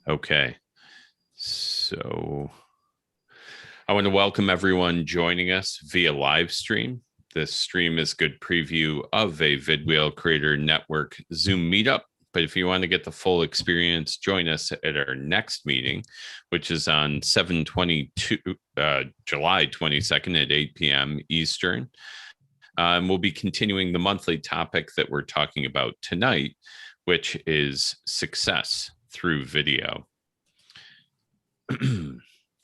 Okay. So I want to welcome everyone joining us via live stream. This stream is a good preview of a vidwheel creator network Zoom Meetup. But if you want to get the full experience, join us at our next meeting, which is on July 22nd at 8 p.m. Eastern. We'll be continuing the monthly topic that we're talking about tonight, which is success through video.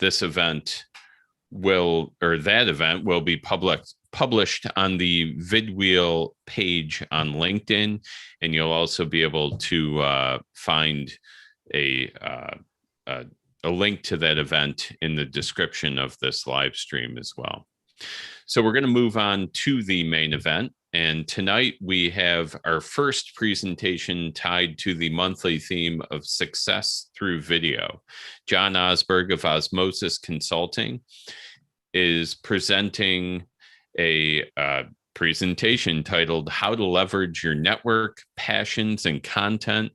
This event will be published on the vidwheel page on LinkedIn, and you'll also be able to find a link to that event in the description of this live stream as well. So we're going to move on to the main event. And tonight we have our first presentation tied to the monthly theme of success through video. John Osberg of OZmosis Consulting is presenting a presentation titled How to Leverage Your Network, Passions, and Content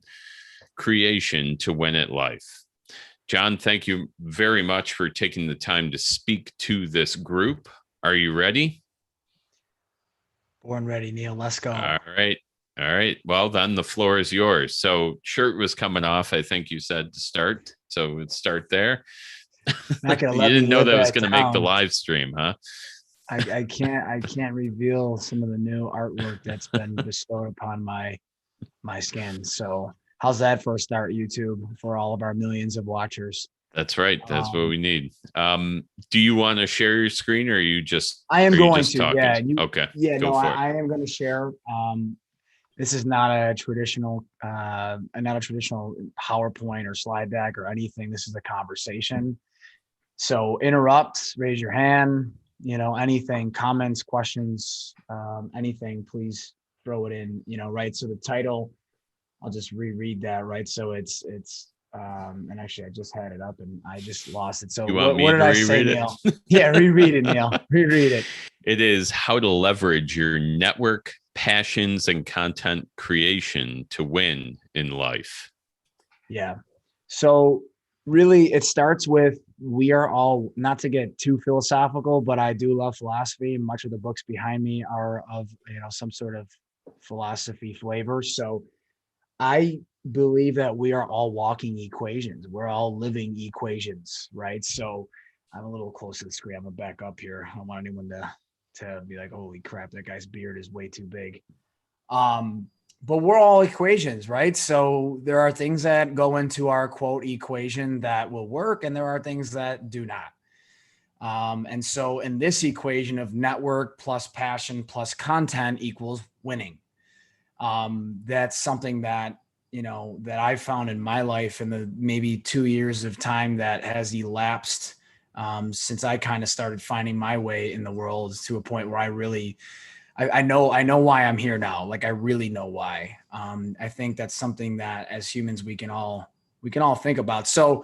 Creation to Win at Life. John, thank you very much for taking the time to speak to this group. Are you ready? Born ready, Neil. Let's go. All right. Well, then the floor is yours. So shirt was coming off, I think you said, to start. So let's start there. You didn't know that was going to make the live stream, huh? I can't reveal some of the new artwork that's been bestowed upon my skin. So how's that for a start, YouTube, for all of our millions of watchers? That's right. That's what we need. Do you want to share your screen, or are you just? I am going to. Talking? Yeah. Okay. Yeah. No, I am going to share. This is not a traditional PowerPoint or slide deck or anything. This is a conversation. So interrupt, raise your hand. Anything, comments, questions, anything. Please throw it in. Right. So the title, I'll just reread that. Right. So it's. And actually, I just had it up and I just lost it. So what did I say, Neil? Yeah, reread it, Neil. Reread it. It is how to leverage your network, passions, and content creation to win in life. Yeah. So really, it starts with we are all, not to get too philosophical, but I do love philosophy. Much of the books behind me are of some sort of philosophy flavor. So I believe that we are all walking equations. We're all living equations, right? So I'm a little close to the screen. I'm gonna back up here. I don't want anyone to be like, holy crap, that guy's beard is way too big. But we're all equations, right? So there are things that go into our quote equation that will work, and there are things that do not. And so in this equation of network plus passion plus content equals winning. That's something that that I found in my life in the maybe 2 years of time that has elapsed since I kind of started finding my way in the world, to a point where I know why I'm here now. Like, I really know why. I think that's something that as humans we can all think about. So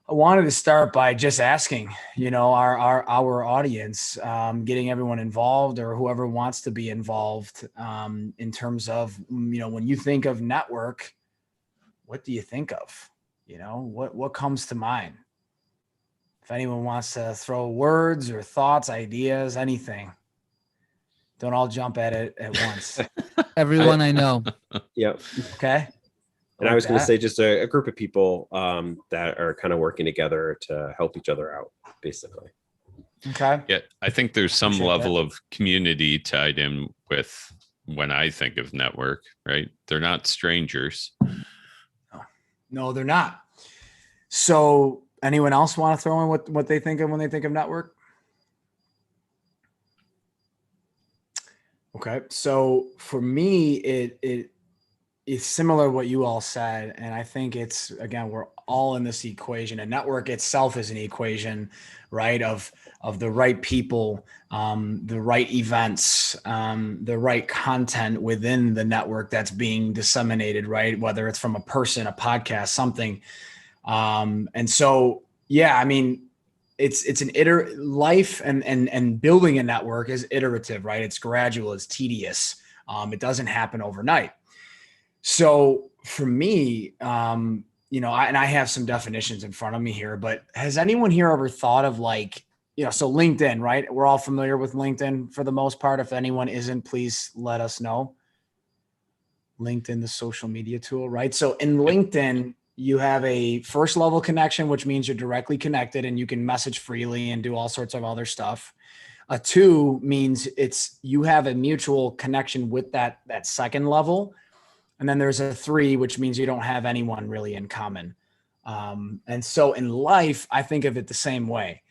I wanted to start by just asking, our audience, getting everyone involved, or whoever wants to be involved, in terms of, when you think of network, what do you think of? What comes to mind? If anyone wants to throw words or thoughts, ideas, anything, don't all jump at it at once. Everyone I know. Yep. Okay. And I was going to say just a group of people that are kind of working together to help each other out, basically. Okay. Yeah, I think there's some level of community tied in with when I think of network, right? They're not strangers. No, they're not. So anyone else want to throw in what they think of when they think of network? Okay. So for me, it's similar to what you all said. And I think it's, again, we're all in this equation. A network itself is an equation, right? Of the right people, the right events, the right content within the network that's being disseminated, right? Whether it's from a person, a podcast, something. And so, yeah, I mean, it's an life and building a network is iterative, right? It's gradual, it's tedious. It doesn't happen overnight. So for me, and I have some definitions in front of me here, but has anyone here ever thought of like, so LinkedIn, right? We're all familiar with LinkedIn for the most part. If anyone isn't, please let us know. LinkedIn, the social media tool, right? So in LinkedIn, you have a first level connection, which means you're directly connected and you can message freely and do all sorts of other stuff. A 2 means you have a mutual connection with that second level. And then there's a 3, which means you don't have anyone really in common. And so in life, I think of it the same way.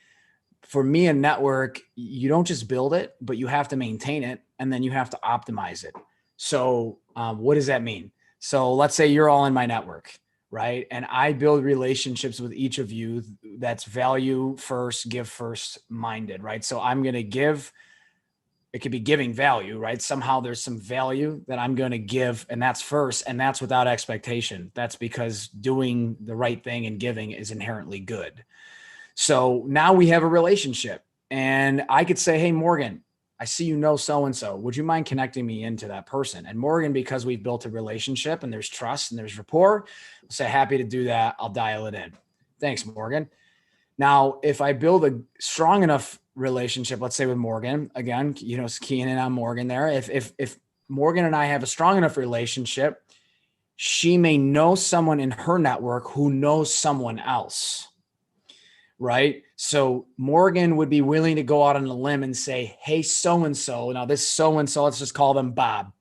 For me, a network, you don't just build it, but you have to maintain it, and then you have to optimize it. So what does that mean? So let's say you're all in my network, right? And I build relationships with each of you that's value first, give first minded, right? So I'm going to give. It could be giving value, right? Somehow there's some value that I'm going to give, and that's first, and that's without expectation. That's because doing the right thing and giving is inherently good. So now we have a relationship, and I could say, hey, Morgan, I see you know so-and-so. Would you mind connecting me into that person? And Morgan, because we've built a relationship and there's trust and there's rapport, will say, happy to do that. I'll dial it in. Thanks, Morgan. Now, if I build a strong enough relationship, let's say with Morgan, again, keying in on Morgan there. If Morgan and I have a strong enough relationship, she may know someone in her network who knows someone else, right? So Morgan would be willing to go out on a limb and say, hey, so-and-so. Now this so-and-so, let's just call them Bob.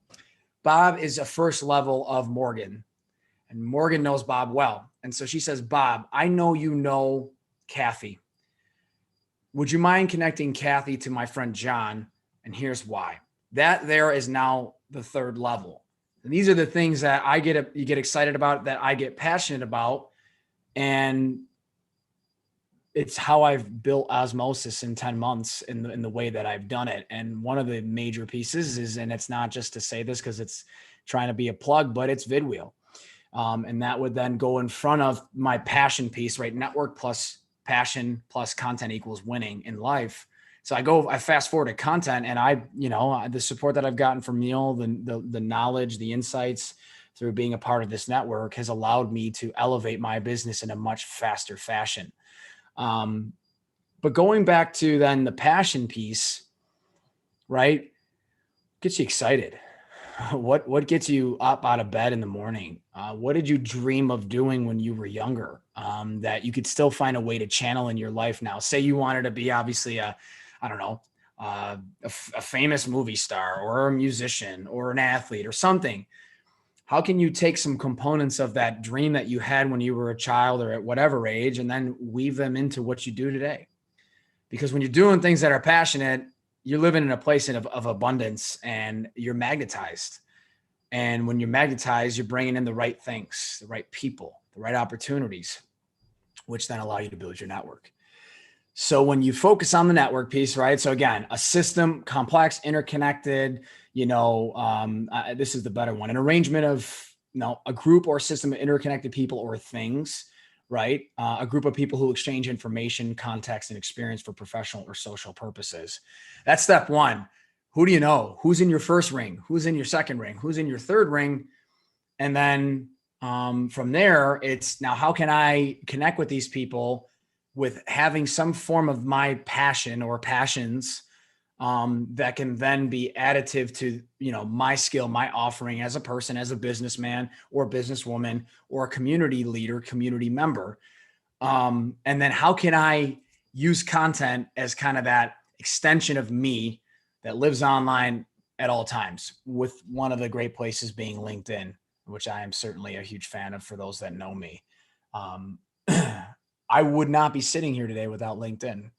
Bob is a first level of Morgan, and Morgan knows Bob well. And so she says, Bob, I know you know Kathy. Would you mind connecting Kathy to my friend John? And here's why. That there is now the third level. And these are the things that you get excited about, that I get passionate about. And it's how I've built osmosis in 10 months in the way that I've done it. And one of the major pieces is, and it's not just to say this because it's trying to be a plug, but it's vidwheel. And that would then go in front of my passion piece, right? Network plus passion plus content equals winning in life. So I fast forward to content, and the support that I've gotten from Neil, the knowledge, the insights through being a part of this network has allowed me to elevate my business in a much faster fashion. But going back to then the passion piece, right? Gets you excited. What gets you up out of bed in the morning? What did you dream of doing when you were younger, that you could still find a way to channel in your life now? Say you wanted to be obviously a famous movie star or a musician or an athlete or something. How can you take some components of that dream that you had when you were a child or at whatever age, and then weave them into what you do today? Because when you're doing things that are passionate, you're living in a place of abundance, and you're magnetized. And when you're magnetized, you're bringing in the right things, the right people, the right opportunities, which then allow you to build your network. So when you focus on the network piece, right? So again, a system, complex, interconnected, this is the better one. An arrangement of, a group or system of interconnected people or things, right? A group of people who exchange information, context, and experience for professional or social purposes. That's step one. Who do you know? Who's in your first ring? Who's in your second ring? Who's in your third ring? And then from there, it's now, how can I connect with these people with having some form of my passion or passions that can then be additive to, my skill, my offering as a person, as a businessman or businesswoman or a community leader, community member. And then how can I use content as kind of that extension of me that lives online at all times, with one of the great places being LinkedIn, which I am certainly a huge fan of for those that know me. I would not be sitting here today without LinkedIn.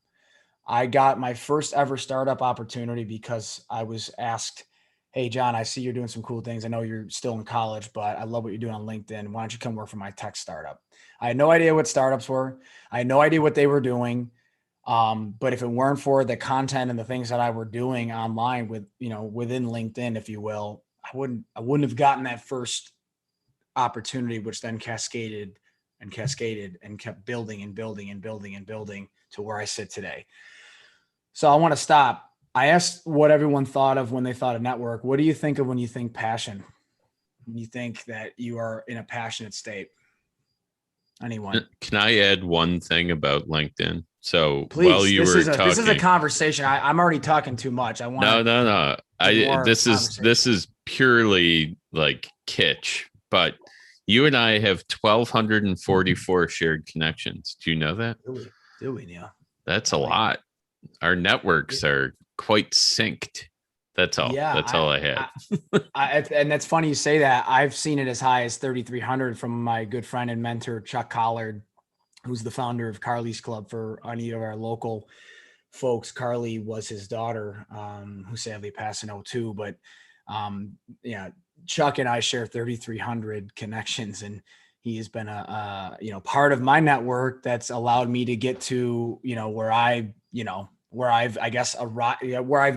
I got my first ever startup opportunity because I was asked, hey, John, I see you're doing some cool things. I know you're still in college, but I love what you're doing on LinkedIn. Why don't you come work for my tech startup? I had no idea what startups were. I had no idea what they were doing. But if it weren't for the content and the things that I were doing online within LinkedIn, if you will, I wouldn't have gotten that first opportunity, which then cascaded and kept building and building and building and building to where I sit today. So I want to stop. I asked what everyone thought of when they thought of network. What do you think of when you think passion? When you think that you are in a passionate state? anyone. Can I add one thing about LinkedIn? So Please, while you were talking, this is a conversation. I'm already talking too much. I want no. This conversation. is purely like kitsch, but you and I have 1,244 shared connections. Do you know that? Do we, Neil? That's a lot. Our networks are quite synced. That's all. Yeah, That's all I had. And that's funny you say that. I've seen it as high as 3,300 from my good friend and mentor, Chuck Collard, who's the founder of Carly's Club for any of our local folks. Carly was his daughter, who sadly passed in 2002. But yeah, Chuck and I share 3,300 connections, and he has been a part of my network that's allowed me to get to, where I've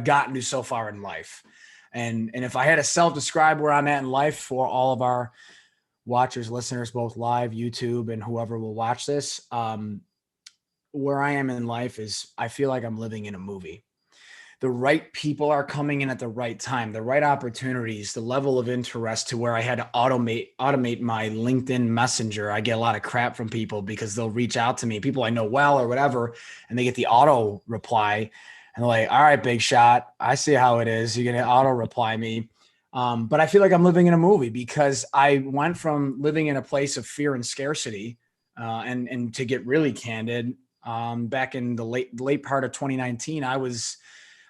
gotten to so far in life. And if I had to self-describe where I'm at in life for all of our watchers, listeners, both live, YouTube, and whoever will watch this, where I am in life is I feel like I'm living in a movie. The right people are coming in at the right time, the right opportunities, the level of interest to where I had to automate my LinkedIn Messenger. I get a lot of crap from people because they'll reach out to me, people I know well or whatever, and they get the auto reply and they're like, all right, big shot, I see how it is. You're going to auto reply me. But I feel like I'm living in a movie because I went from living in a place of fear and scarcity, and to get really candid, back in the late part of 2019, I was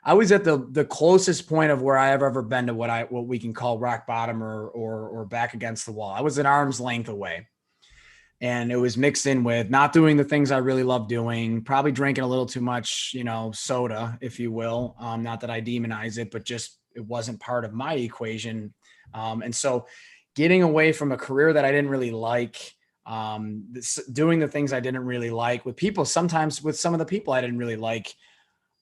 at the closest point of where I have ever been to what we can call rock bottom or back against the wall. I was an arm's length away, and it was mixed in with not doing the things I really love doing, probably drinking a little too much, soda, if you will. Not that I demonize it, but just it wasn't part of my equation. And so getting away from a career that I didn't really like, doing the things I didn't really like sometimes with some of the people I didn't really like,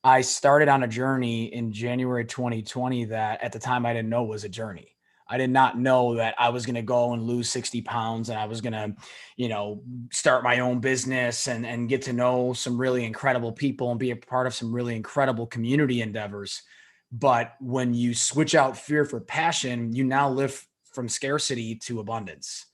I started on a journey in January 2020 that at the time I didn't know was a journey. I did not know that I was going to go and lose 60 pounds and I was going to, start my own business and get to know some really incredible people and be a part of some really incredible community endeavors. But when you switch out fear for passion, you now live from scarcity to abundance.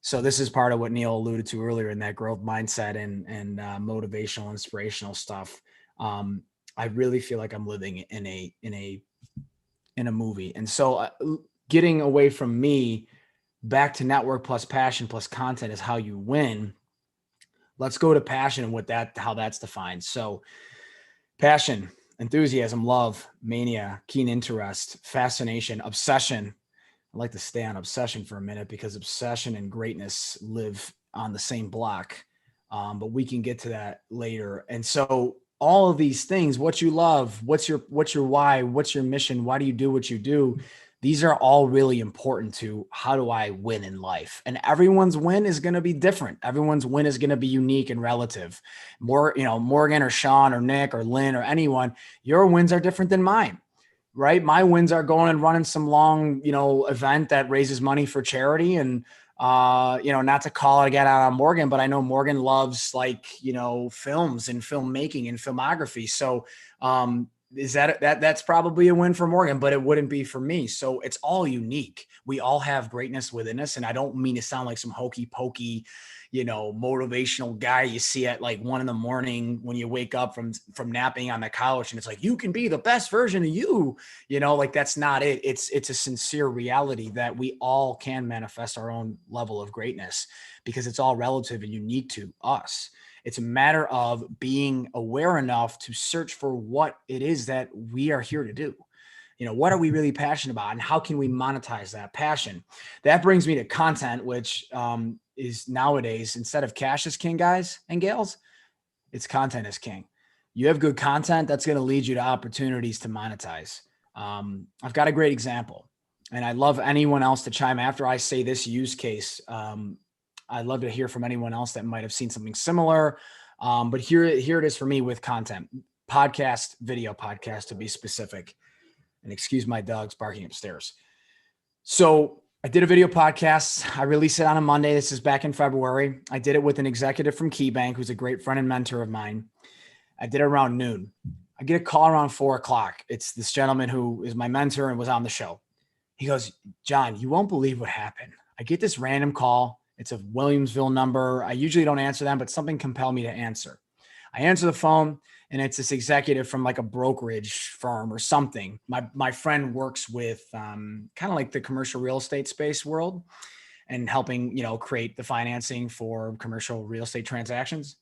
So this is part of what Neil alluded to earlier in that growth mindset and motivational, inspirational stuff. I really feel like I'm living in a movie. And so getting away from me back to network plus passion plus content is how you win. Let's go to passion and how that's defined. So passion, enthusiasm, love, mania, keen interest, fascination, obsession. I'd like to stay on obsession for a minute because obsession and greatness live on the same block. But we can get to that later. And so all of these things, what you love, what's your why, what's your mission, why do you do what you do? These are all really important to how do I win in life? And everyone's win is going to be different. Everyone's win is going to be unique and relative. Morgan or Sean or Nick or Lynn or anyone, your wins are different than mine, right? My wins are going and running some long, event that raises money for charity. And not to call it again out on Morgan, but I know Morgan loves films and filmmaking and filmography. So is that's probably a win for Morgan, but it wouldn't be for me. So it's all unique. We all have greatness within us. And I don't mean to sound like some hokey pokey, motivational guy you see at like 1 a.m. when you wake up from napping on the couch and it's like, you can be the best version of you, that's not it. It's a sincere reality that we all can manifest our own level of greatness because it's all relative and unique to us. It's a matter of being aware enough to search for what it is that we are here to do. What are we really passionate about and how can we monetize that passion? That brings me to content, which is nowadays, instead of cash is king, guys and gals, it's content is king. You have good content that's going to lead you to opportunities to monetize. I've got a great example and I'd love anyone else to chime after I say this use case. I'd love to hear from anyone else that might have seen something similar. But here it is for me with content, video podcast to be specific. And excuse my dogs barking upstairs. So I did a video podcast. I released it on a Monday. This is back in February. I did it with an executive from KeyBank, who's a great friend and mentor of mine. I did it around noon. I get a call around 4:00. It's this gentleman who is my mentor and was on the show. He goes, John, you won't believe what happened. I get this random call. It's a Williamsville number. I usually don't answer them, but something compelled me to answer. I answer the phone, and it's this executive from like a brokerage firm or something. My friend works with kind of like the commercial real estate space world and helping, create the financing for commercial real estate transactions.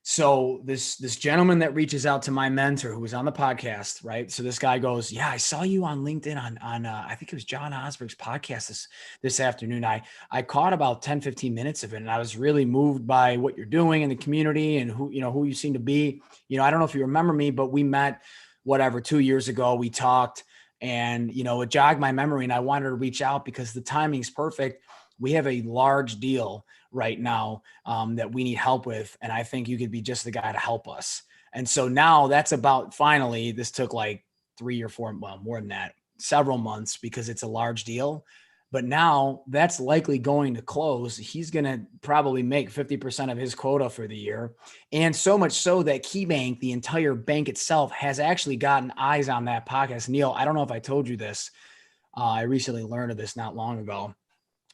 So this gentleman that reaches out to my mentor who was on the podcast, right? So this guy goes, "Yeah, I saw you on LinkedIn on I think it was John Osberg's podcast this afternoon. I caught about 10, 15 minutes of it, and I was really moved by what you're doing in the community and who you seem to be. I don't know if you remember me, but we met 2 years ago. We talked, and it jogged my memory, and I wanted to reach out because the timing's perfect. We have a large deal right now that we need help with. And I think you could be just the guy to help us." And so now that's about, finally, this took like 3 or 4, well, more than that, several months because it's a large deal. But now that's likely going to close. He's going to probably make 50% of his quota for the year. And so much so that KeyBank, the entire bank itself, has actually gotten eyes on that podcast. Neil, I don't know if I told you this. I recently learned of this not long ago.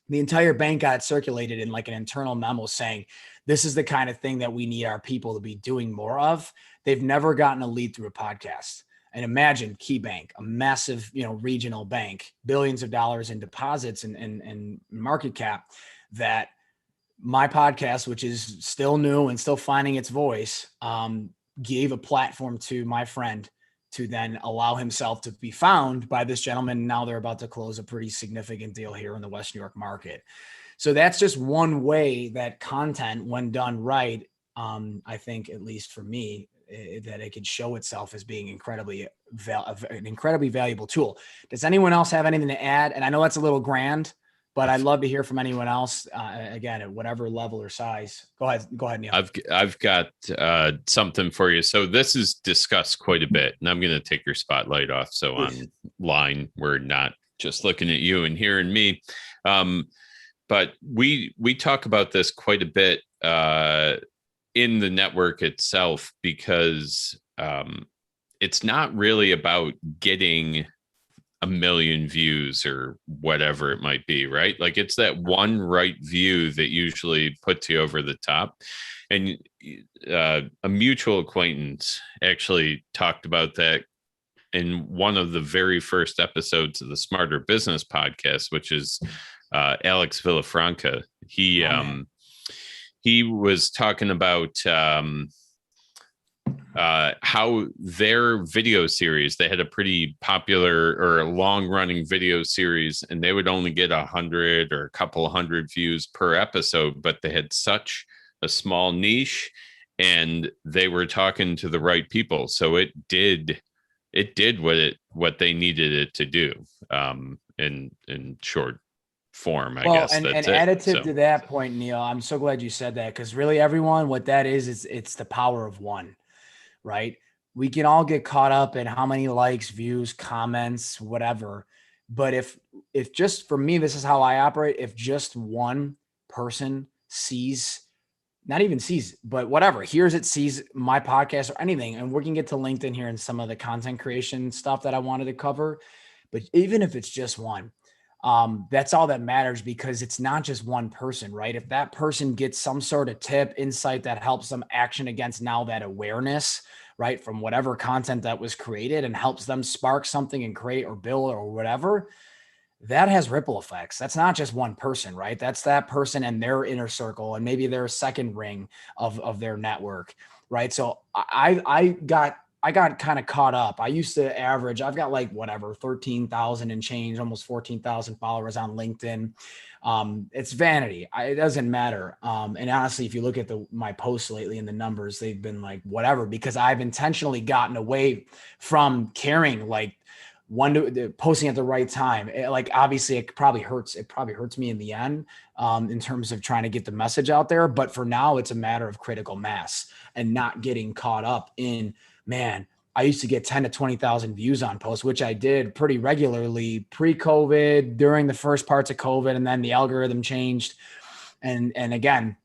The entire bank got circulated in like an internal memo saying, this is the kind of thing that we need our people to be doing more of. They've never gotten a lead through a podcast. And imagine KeyBank, a massive, regional bank, billions of dollars in deposits and market cap, that my podcast, which is still new and still finding its voice, gave a platform to my friend to then allow himself to be found by this gentleman. Now they're about to close a pretty significant deal here in the West New York market. So that's just one way that content, when done right, I think, at least for me, that it could show itself as being an incredibly valuable tool. Does anyone else have anything to add? And I know that's a little grand, but I'd love to hear from anyone else, again, at whatever level or size. Go ahead, Neil. I've got something for you. So this is discussed quite a bit, and I'm going to take your spotlight off. So online, we're not just looking at you and hearing me. But we talk about this quite a bit in the network itself, because it's not really about getting 1 million views or whatever it might be, right? Like, it's that one right view that usually puts you over the top. And a mutual acquaintance actually talked about that in one of the very first episodes of the Smarter Business podcast, which is Alex Villafranca. He was talking about how their video series, they had a pretty popular or long running video series, and they would only get 100 or a couple hundred views per episode, but they had such a small niche and they were talking to the right people. So it did what they needed it to do, in short form, I guess. And additive to that point, Neil, I'm so glad you said that, because really, everyone, what that is it's the power of one. Right? We can all get caught up in how many likes, views, comments, whatever. But if just, for me, this is how I operate. If just one person but whatever, sees my podcast or anything, and we can get to LinkedIn here and some of the content creation stuff that I wanted to cover. But even if it's just one, that's all that matters, because it's not just one person, right? If that person gets some sort of tip, insight that helps them action against now that awareness, right, from whatever content that was created, and helps them spark something and create or build or whatever, that has ripple effects. That's not just one person, right? That's that person and their inner circle, and maybe their second ring of their network, right? So I got kind of caught up. I used to average, I've got 13,000 and change, almost 14,000 followers on LinkedIn. It's vanity. It doesn't matter. And honestly, if you look at my posts lately and the numbers, they've been whatever, because I've intentionally gotten away from caring, posting at the right time. Obviously it probably hurts me in the end, in terms of trying to get the message out there. But for now, it's a matter of critical mass and not getting caught up in, man, I used to get 10 to 20,000 views on posts, which I did pretty regularly pre-COVID, during the first parts of COVID, and then the algorithm changed. And again,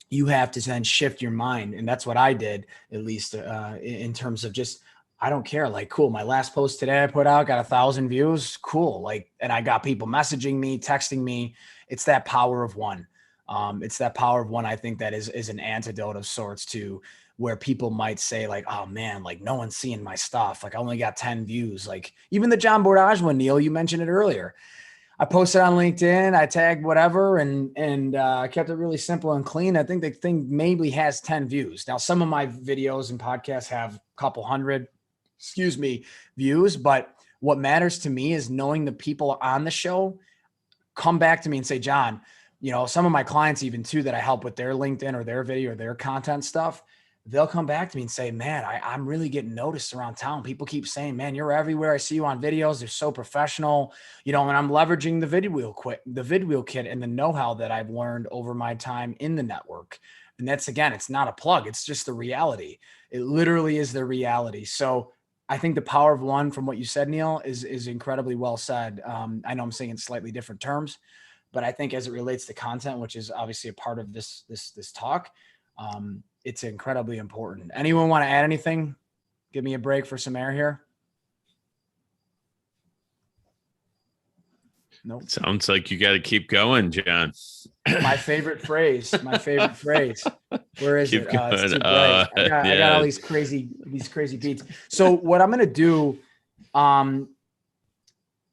you have to then shift your mind. And that's what I did, at least in terms of just, I don't care. Cool. My last post today I put out got 1,000 views. Cool. And I got people messaging me, texting me. It's that power of one. It's that power of one, I think, that is an antidote of sorts to where people might say like, oh man, like no one's seeing my stuff. Like I only got 10 views. Like even the John Bordage one, Neil, you mentioned it earlier. I posted on LinkedIn, I tagged whatever, and kept it really simple and clean. I think the thing maybe has 10 views. Now, some of my videos and podcasts have a couple hundred, views. But what matters to me is knowing the people on the show come back to me and say, John, some of my clients even too, that I help with their LinkedIn or their video or their content stuff, they'll come back to me and say, man, I'm really getting noticed around town. People keep saying, man, you're everywhere. I see you on videos. They're so professional, and I'm leveraging the vidwheel kit and the know-how that I've learned over my time in the network. And that's, again, it's not a plug. It's just the reality. It literally is the reality. So I think the power of one, from what you said, Neil, is incredibly well said. I know I'm saying in slightly different terms, but I think as it relates to content, which is obviously a part of this talk, it's incredibly important. Anyone want to add anything? Give me a break for some air here. Nope. Sounds like you got to keep going, John. My favorite phrase. Where is Keep it? going. It's too bright. I got all these crazy beats. So what I'm going to do, and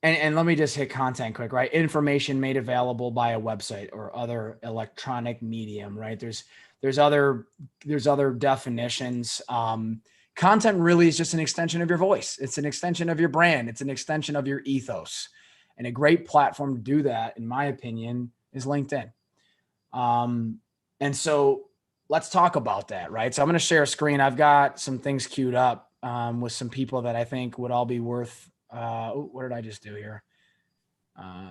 let me just hit content quick, right? Information made available by a website or other electronic medium, right? There's other definitions. Content really is just an extension of your voice. It's an extension of your brand. It's an extension of your ethos. And a great platform to do that, in my opinion, is LinkedIn. And so let's talk about that, right? So I'm going to share a screen. I've got some things queued up with some people that I think would all be worth. What did I just do here?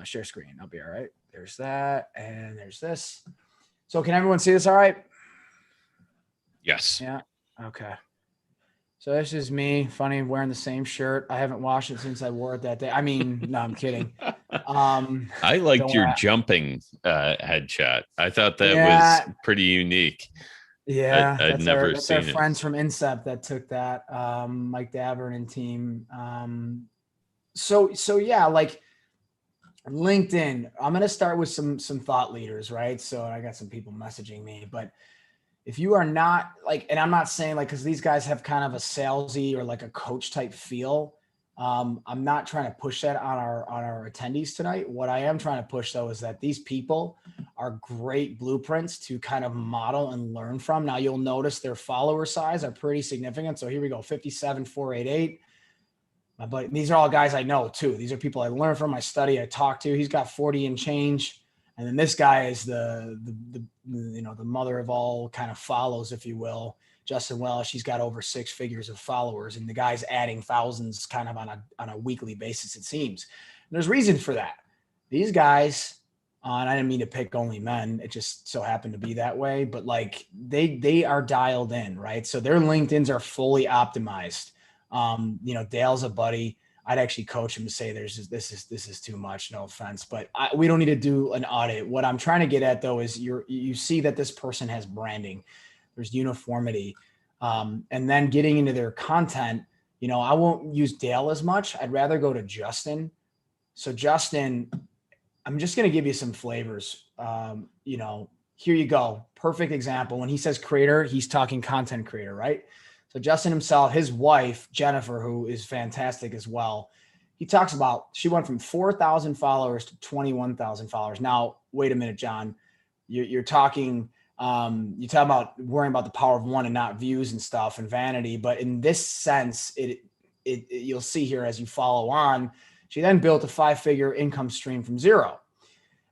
Share screen. I'll be all right. There's that. And there's this. So can everyone see this all right? Yes. Yeah. Okay. So this is me, funny, wearing the same shirt. I haven't washed it since I wore it that day. I mean, no, I'm kidding. I liked your jumping headshot. I thought that was pretty unique. Yeah, I'd never seen our it. friends from Incept that took that, Mike Davern and team. So yeah, like LinkedIn. I'm gonna start with some thought leaders, right? So I got some people messaging me, but if you are not like, and I'm not saying like, cause these guys have kind of a salesy or like a coach type feel. I'm not trying to push that on our attendees tonight. What I am trying to push though, is that these people are great blueprints to kind of model and learn from. Now you'll notice their follower size are pretty significant. So here we go. 57,488. But these are all guys I know too. These are people I learned from, I study, I talk to. He's got 40 and change. And then this guy is the mother of all kind of follows, if you will. Justin Welsh, he's got over 6 figures of followers, and the guy's adding thousands kind of on a weekly basis, it seems. And there's reason for that. These guys, and I didn't mean to pick only men, it just so happened to be that way, but like they are dialed in, right? So their LinkedIn's are fully optimized. Dale's a buddy. I'd actually coach him to say this is too much. No offense, but we don't need to do an audit. What I'm trying to get at though is you see that this person has branding, there's uniformity, and then getting into their content. I won't use Dale as much. I'd rather go to Justin. So Justin, I'm just going to give you some flavors. Here you go. Perfect example. When he says creator, he's talking content creator, right? So Justin himself, his wife, Jennifer, who is fantastic as well, he talks about, she went from 4,000 followers to 21,000 followers. Now, wait a minute, John, you're talking about worrying about the power of one and not views and stuff and vanity. But in this sense, it you'll see here as you follow on, she then built a 5-figure income stream from zero,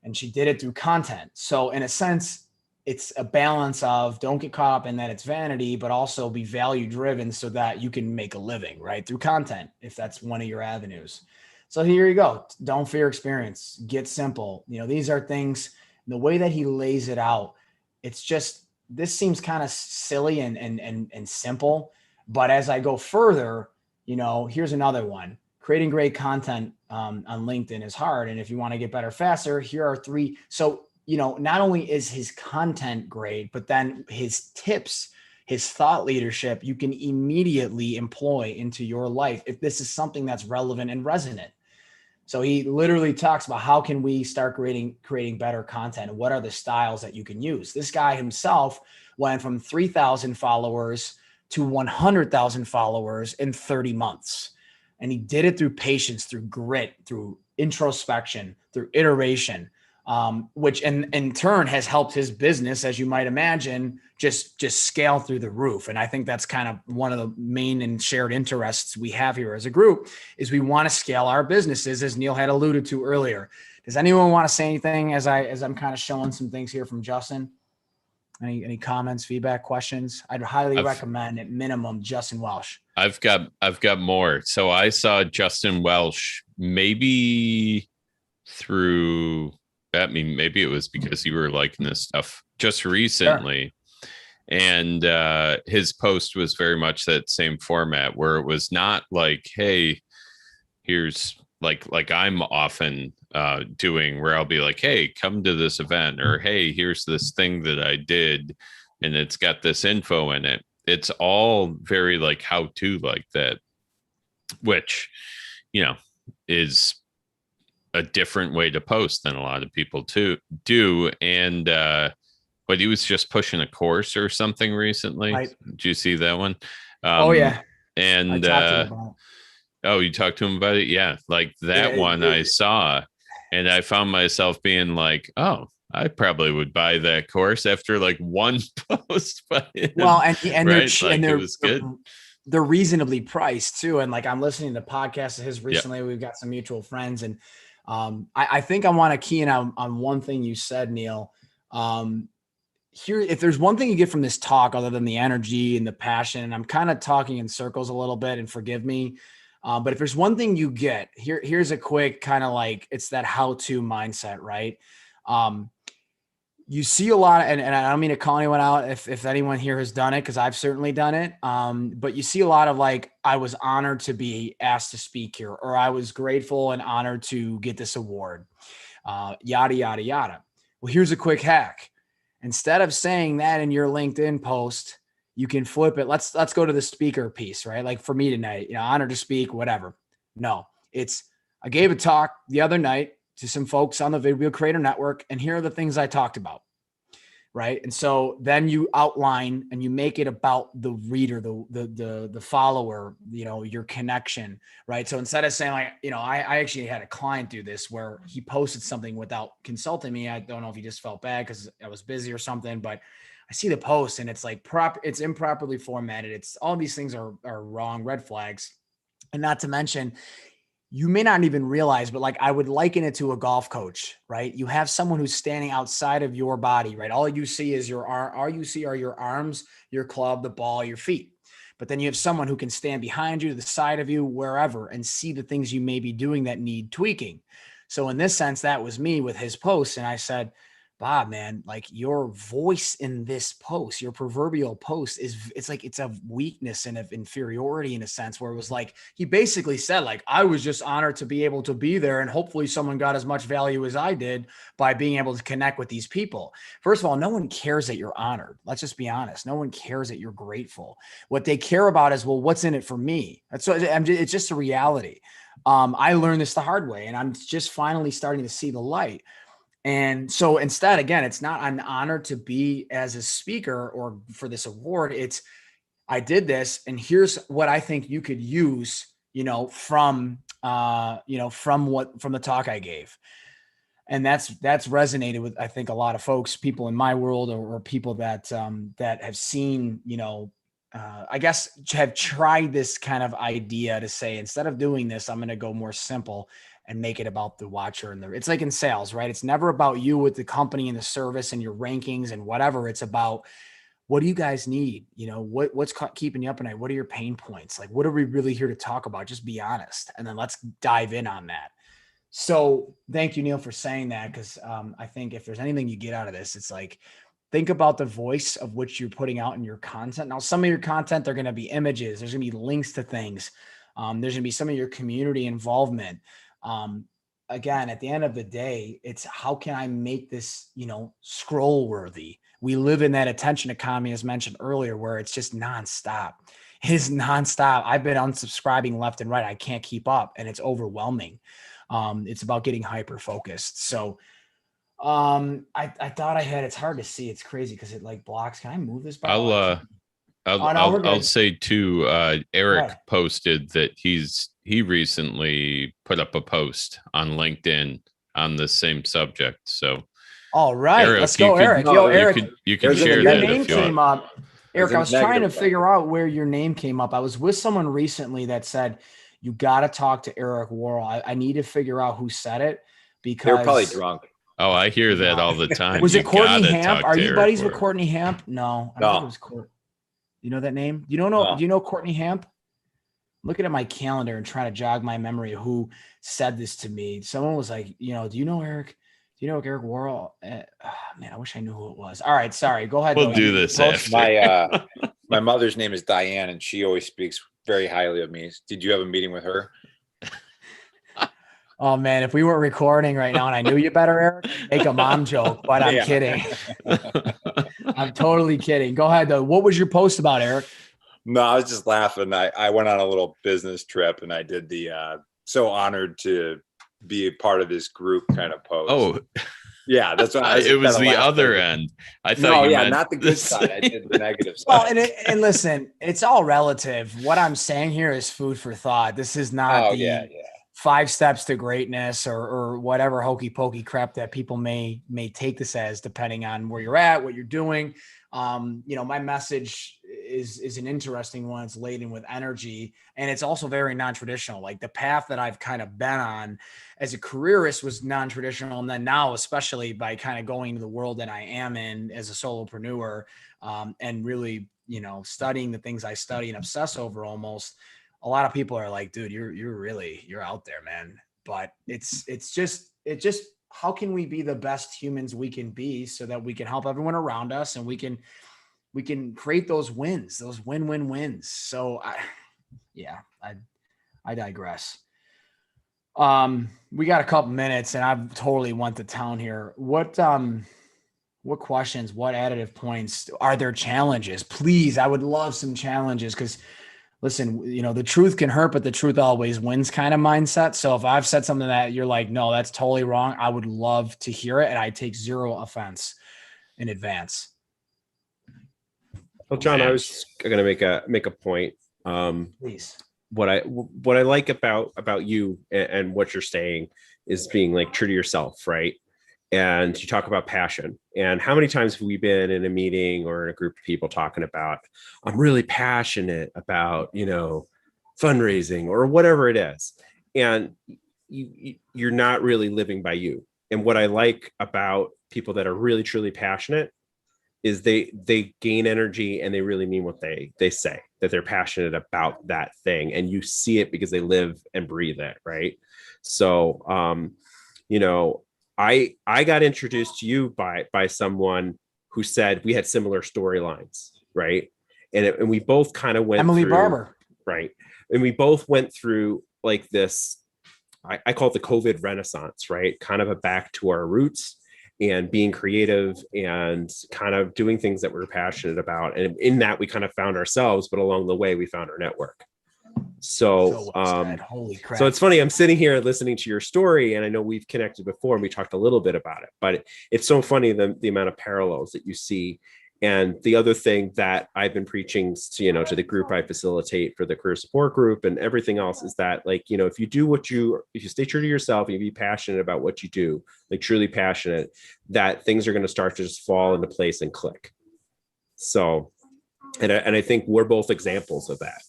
and she did it through content. So in a sense, it's a balance of don't get caught up in that it's vanity, but also be value driven so that you can make a living, right? Through content, if that's one of your avenues. So here you go. Don't fear experience. Get simple. These are things, the way that he lays it out, it's just, this seems kind of silly and simple. But as I go further, here's another one. Creating great content on LinkedIn is hard. And if you want to get better faster, here are 3. So not only is his content great, but then his tips, his thought leadership, you can immediately employ into your life if this is something that's relevant and resonant. So he literally talks about how can we start creating better content? What are the styles that you can use? This guy himself went from 3,000 followers to 100,000 followers in 30 months. And he did it through patience, through grit, through introspection, through iteration, which in turn has helped his business, as you might imagine, just scale through the roof. And I think that's kind of one of the main and shared interests we have here as a group is we want to scale our businesses, as Neil had alluded to earlier. Does anyone want to say anything as I'm kind of showing some things here from Justin? Any comments, feedback, questions? I'd highly recommend at minimum Justin Welsh. I've got more. So I saw Justin Welsh maybe through, I mean, maybe it was because you were liking this stuff just recently. Sure. And his post was very much that same format where it was not like, hey, here's like I'm often doing, where I'll be like, hey, come to this event, or hey, here's this thing that I did and it's got this info in it. It's all very like how to, like that, which, you know, is a different way to post than a lot of people do. And but he was just pushing a course or something recently. Right. Did you see that one? Oh yeah. And oh, you talked to him about it? Yeah. Like that one I saw, and I found myself being like, oh, I probably would buy that course after like one post. By him, well, and right? they're it was good. They're reasonably priced too. And like I'm listening to podcasts of his recently. Yep. We've got some mutual friends, and I think I want to key in on one thing you said, Neil. Here, if there's one thing you get from this talk, other than the energy and the passion, and I'm kind of talking in circles a little bit, and forgive me, but if there's one thing you get, here's a quick kind of like, it's that how-to mindset, right? You see a lot, and I don't mean to call anyone out if anyone here has done it, because I've certainly done it. But you see a lot of like, I was honored to be asked to speak here, or I was grateful and honored to get this award, yada, yada, yada. Well, here's a quick hack. Instead of saying that in your LinkedIn post, you can flip it. Let's go to the speaker piece, right? Like for me tonight, you know, honored to speak, whatever. No, it's, I gave a talk the other night to some folks on the Vidwheel Creator Network, and here are the things I talked about, right? And so then you outline and you make it about the reader, the follower, you know, your connection, right? So instead of saying like, you know, I actually had a client do this where he posted something without consulting me. I don't know if he just felt bad because I was busy or something, but I see the post and it's like it's improperly formatted. It's all these things are wrong, red flags. And not to mention, you may not even realize, but like I would liken it to a golf coach, right? You have someone who's standing outside of your body, right? All you see is all you see are your arms, your club, the ball, your feet. But then you have someone who can stand behind you, to the side of you, wherever, and see the things you may be doing that need tweaking. So in this sense, that was me with his post. And I said, Bob, man, like your voice in this post, your proverbial post it's a weakness and of inferiority in a sense, where it was like, he basically said like, I was just honored to be able to be there. And hopefully someone got as much value as I did by being able to connect with these people. First of all, no one cares that you're honored. Let's just be honest. No one cares that you're grateful. What they care about is, well, what's in it for me? It's just a reality. I learned this the hard way, and I'm just finally starting to see the light. And so instead, again, it's not an honor to be as a speaker or for this award. It's, I did this, and here's what I think you could use, you know, from the talk I gave. And that's resonated with, I think, a lot of folks, people in my world, or people that have seen, you know, I guess have tried this kind of idea to say, instead of doing this, I'm going to go more simple and make it about the watcher. And it's like in sales, right? It's never about you with the company and the service and your rankings and whatever. It's about, what do you guys need? You know, what's keeping you up at night? What are your pain points? Like, what are we really here to talk about? Just be honest. And then let's dive in on that. So thank you, Neil, for saying that. Cause I think if there's anything you get out of this, it's like, think about the voice of which you're putting out in your content. Now, some of your content, they're going to be images. There's going to be links to things. There's going to be some of your community involvement. Again, at the end of the day, it's how can I make this, you know, scroll worthy? We live in that attention economy, as mentioned earlier, where it's just nonstop. It is nonstop. I've been unsubscribing left and right. I can't keep up, and it's overwhelming. It's about getting hyper focused. So I thought I had, it's hard to see. It's crazy because it like blocks. Can I move this? I'll Oh, no, we're I'll good. say too, Eric What? posted that he recently put up a post on LinkedIn on the same subject. So All right, Eric, let's go, you could- Eric. Yo, Eric, you can There's a share your that name if you came want. up. Eric, There's a I was trying to negative figure out where your name came up. I was with someone recently that said, you got to talk to Eric Worrell. I need to figure out who said it because They were probably drunk. Oh, I hear that all the time. Was You it Courtney gotta Hamp? talk Are to you Eric buddies with Worrell. Courtney Hamp? No, I don't think No. it was Court. You know that name? Do No. you know Courtney Hamp? I'm looking at my calendar and trying to jog my memory of who said this to me. Someone was like, do you know Eric? Do you know Eric Worrell? Man, I wish I knew who it was. All right, sorry. Go ahead. We'll though. do You this post- after. My mother's name is Diane, and she always speaks very highly of me. Did you have a meeting with her? Oh man, if we were recording right now and I knew you better, Eric, I'd make a mom joke, but I'm Yeah. kidding. I'm totally kidding. Go ahead though. What was your post about, Eric? No, I was just laughing. I went on a little business trip, and I did the so honored to be a part of this group kind of post. Oh, yeah, that's what I was. it was kinda the laughing. other end. I thought No, you yeah, meant not the good side. I did the negative Well, side. and listen, it's all relative. What I'm saying here is food for thought. This is not Oh the yeah. 5 steps to greatness or whatever hokey pokey crap that people may take this as, depending on where you're at, what you're doing. My message is an interesting one. It's laden with energy, and it's also very non-traditional. Like the path that I've kind of been on as a careerist was non-traditional. And then now, especially by kind of going to the world that I am in as a solopreneur, and really, studying the things I study and obsess over almost, a lot of people are like, dude, you're out there, man. But it's just how can we be the best humans we can be so that we can help everyone around us and we can create those wins, those win-win-wins. So I digress. We got a couple minutes and I've totally went to town here. What questions, what additive points are there? Challenges, please. I would love some challenges because listen, the truth can hurt, but the truth always wins kind of mindset. So if I've said something that you're like, no, that's totally wrong, I would love to hear it. And I take zero offense in advance. Well, John, I was going to make a point. Please. What I like about you and what you're saying is being like true to yourself, right? And you talk about passion. And how many times have we been in a meeting or in a group of people talking about, I'm really passionate about, fundraising or whatever it is. And you're not really living by you. And what I like about people that are really, truly passionate is they gain energy and they really mean what they say, that they're passionate about that thing. And you see it because they live and breathe it, right? So, I got introduced to you by someone who said we had similar storylines, right? And we both kind of went Emily through, Barber, right? And we both went through like this, I call it the COVID renaissance, right? Kind of a back to our roots and being creative and kind of doing things that we're passionate about. And in that, we kind of found ourselves, but along the way, we found our network. So holy crap. So it's funny, I'm sitting here listening to your story and I know we've connected before and we talked a little bit about it, but it's so funny the amount of parallels that you see. And the other thing that I've been preaching to, to the group I facilitate for the career support group and everything else is that if you do if you stay true to yourself and you be passionate about what you do, like truly passionate, that things are going to start to just fall into place and click. So, and I think we're both examples of that.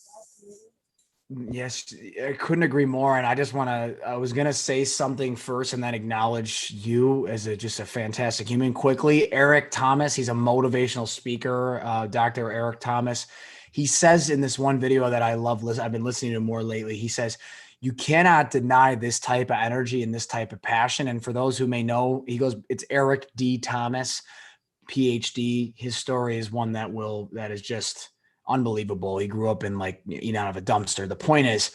Yes, I couldn't agree more. And I was going to say something first and then acknowledge you as just a fantastic human quickly. Eric Thomas, he's a motivational speaker, Dr. Eric Thomas. He says in this one video that I love, I've been listening to more lately. He says, you cannot deny this type of energy and this type of passion. And for those who may know, he goes, it's Eric D. Thomas, PhD. His story is one that is just unbelievable. He grew up in eating out of a dumpster. The point is,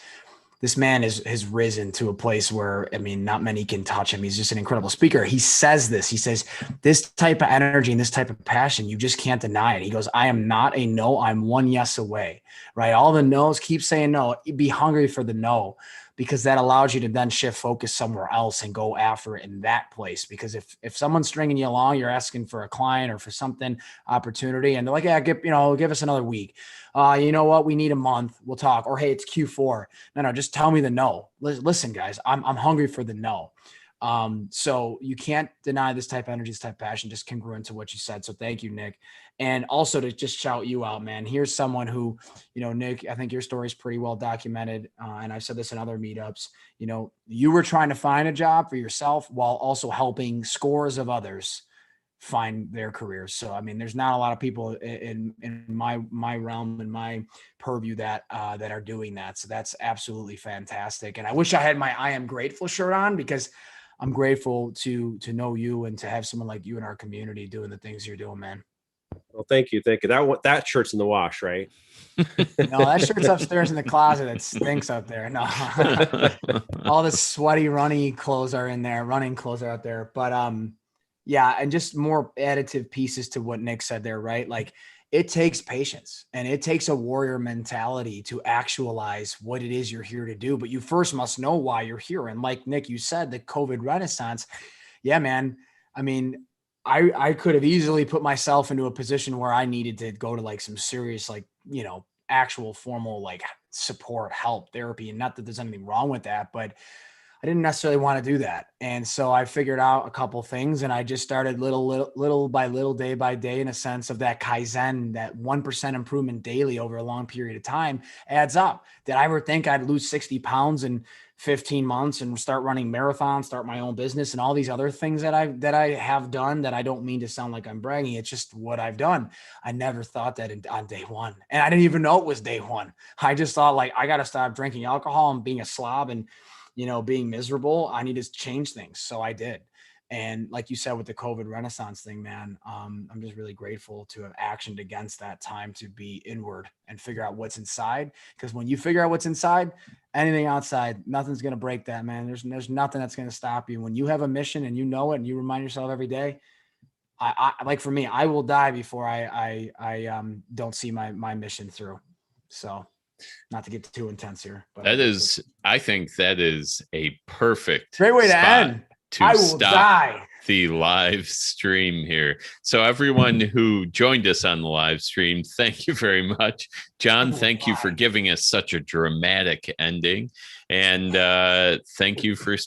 this man has risen to a place where, not many can touch him. He's just an incredible speaker. He says this. He says, this type of energy and this type of passion, you just can't deny it. He goes, I am not a no. I'm one yes away, right? All the no's, keep saying no. Be hungry for the no. because that allows you to then shift focus somewhere else and go after it in that place. Because if someone's stringing you along, you're asking for a client or for something opportunity, and they're like, yeah, give us another week. You know what? We need a month. We'll talk. Or, hey, it's Q4. No, just tell me the no. Listen, guys, I'm hungry for the no. So you can't deny this type of energy, this type of passion, just congruent to what you said. So thank you, Nick. And also to just shout you out, man. Here's someone who, Nick, I think your story is pretty well documented. And I've said this in other meetups, you were trying to find a job for yourself while also helping scores of others find their careers. So, I mean, there's not a lot of people in my realm, in my purview that are doing that. So that's absolutely fantastic. And I wish I had my I am grateful shirt on, because I'm grateful to know you and to have someone like you in our community doing the things you're doing, man. Well, thank you. That shirt's in the wash, right? No, that shirt's upstairs in the closet. It stinks up there. No, all the sweaty, running clothes are out there. But yeah, and just more additive pieces to what Nick said there, right? Like, it takes patience and it takes a warrior mentality to actualize what it is you're here to do. But you first must know why you're here. And like Nick, you said, the COVID renaissance. Yeah, man. I mean, I could have easily put myself into a position where I needed to go to like some serious, like, actual formal, like, support, help, therapy. And not that there's anything wrong with that, but I didn't necessarily want to do that. And so I figured out a couple things, and I just started little by little, day by day, in a sense of that Kaizen, that 1% improvement daily over a long period of time adds up. Did I ever think I'd lose 60 pounds in 15 months and start running marathons, start my own business, and all these other things that I have done? That I don't mean to sound like I'm bragging. It's just what I've done. I never thought that on day one. And I didn't even know it was day one. I just thought, like, I got to stop drinking alcohol and being a slob and, being miserable. I need to change things. So I did. And like you said, with the COVID renaissance thing, man, I'm just really grateful to have actioned against that time to be inward and figure out what's inside. Because when you figure out what's inside, anything outside, nothing's going to break that, man. There's nothing that's going to stop you. When you have a mission and you know it and you remind yourself every day, I like, for me, I will die before I don't see my mission through. So, not to get too intense here, but I think that is a perfect great way to end. I will die. The live stream here. So everyone who joined us on the live stream, thank you very much. John, thank you for giving us such a dramatic ending. And thank you for speaking.